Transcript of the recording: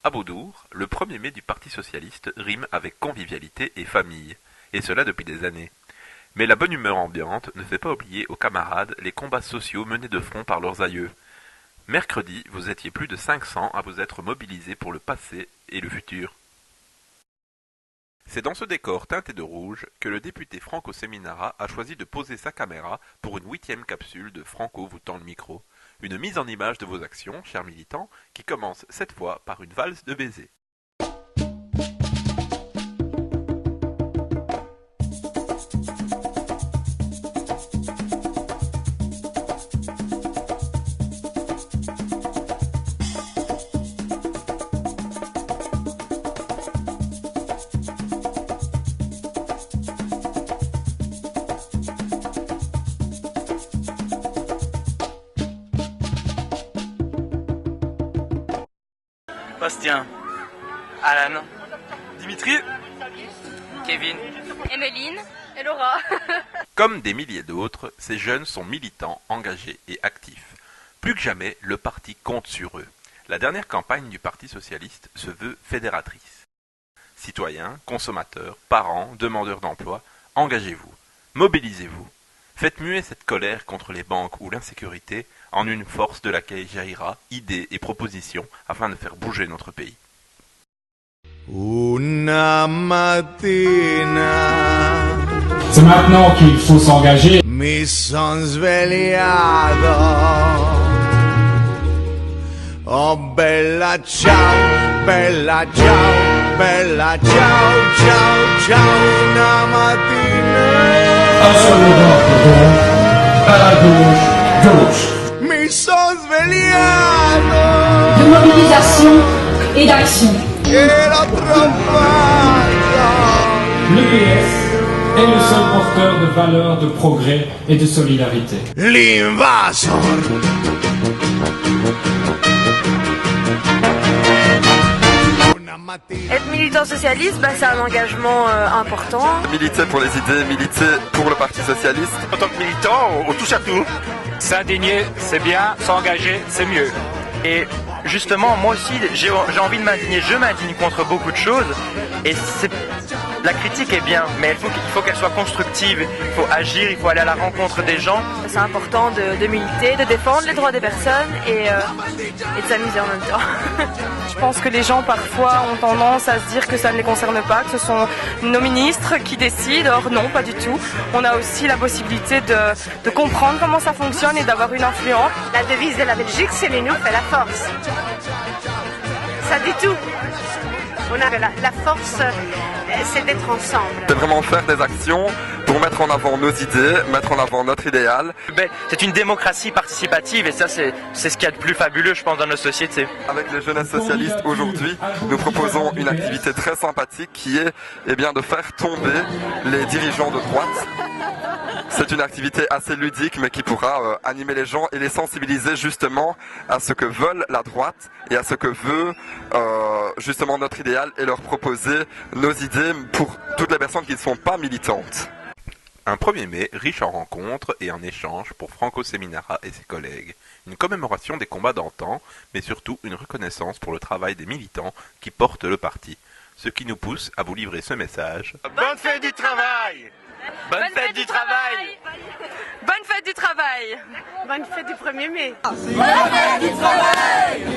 À Beaudour, le 1er mai du Parti socialiste rime avec convivialité et famille, et cela depuis des années. Mais la bonne humeur ambiante ne fait pas oublier aux camarades les combats sociaux menés de front par leurs aïeux. Mercredi, vous étiez plus de 500 à vous être mobilisés pour le passé et le futur. C'est dans ce décor teinté de rouge que le député Franco Seminara a choisi de poser sa caméra pour une 8e capsule de Franco vous tend le micro. Une mise en image de vos actions, chers militants, qui commence cette fois par une valse de baisers. Bastien, Alan, Dimitri, Kevin, Emeline et Laura. Comme des milliers d'autres, ces jeunes sont militants, engagés et actifs. Plus que jamais, le parti compte sur eux. La dernière campagne du Parti socialiste se veut fédératrice. Citoyens, consommateurs, parents, demandeurs d'emploi, engagez-vous, mobilisez-vous. Faites muer cette colère contre les banques ou l'insécurité en une force de laquelle jaillira idées et propositions afin de faire bouger notre pays. Una mattina C'est maintenant qu'il faut s'engager. mi son svegliato. Oh bella ciao, bella ciao, bella ciao, ciao, ciao, una mattina. Un seul vote, à la gauche. Mi son svegliato. De mobilisation et d'action. E l'ho trovata. Le PS est le seul porteur de valeurs de progrès et de solidarité. L'invasor. Être militant socialiste, c'est un engagement important. Militer pour les idées, militer pour le Parti socialiste. En tant que militant, on touche à tout. s'indigner, c'est bien, s'engager, c'est mieux. Et justement, moi aussi, j'ai envie de m'indigner. Je m'indigne contre beaucoup de choses. Et la critique est bien, mais il faut qu'elle soit constructive. Il faut agir, il faut aller à la rencontre des gens. C'est important de militer, de défendre les droits des personnes et de s'amuser en même temps. Je pense que les gens parfois ont tendance à se dire que ça ne les concerne pas, que ce sont nos ministres qui décident. Or non, pas du tout. On a aussi la possibilité de comprendre comment ça fonctionne et d'avoir une influence. La devise de la Belgique, c'est l'union fait la force. Ça dit tout. On a la force, c'est d'être ensemble. C'est vraiment faire des actions pour mettre en avant nos idées, mettre en avant notre idéal. C'est une démocratie participative et ça c'est ce qu'il y a de plus fabuleux, je pense, dans nos sociétés. Avec les jeunesses socialistes aujourd'hui, nous proposons une activité très sympathique qui est de faire tomber les dirigeants de droite. C'est une activité assez ludique mais qui pourra animer les gens et les sensibiliser justement à ce que veulent la droite et à ce que veut justement notre idéal et leur proposer nos idées pour toutes les personnes qui ne sont pas militantes. Un 1er mai riche en rencontres et en échanges pour Franco Seminara et ses collègues. Une commémoration des combats d'antan, mais surtout une reconnaissance pour le travail des militants qui portent le parti. Ce qui nous pousse à vous livrer ce message. Bonne fête du travail! Bonne fête du travail! Bonne fête du travail! Bonne fête du 1er mai! Bonne fête du travail!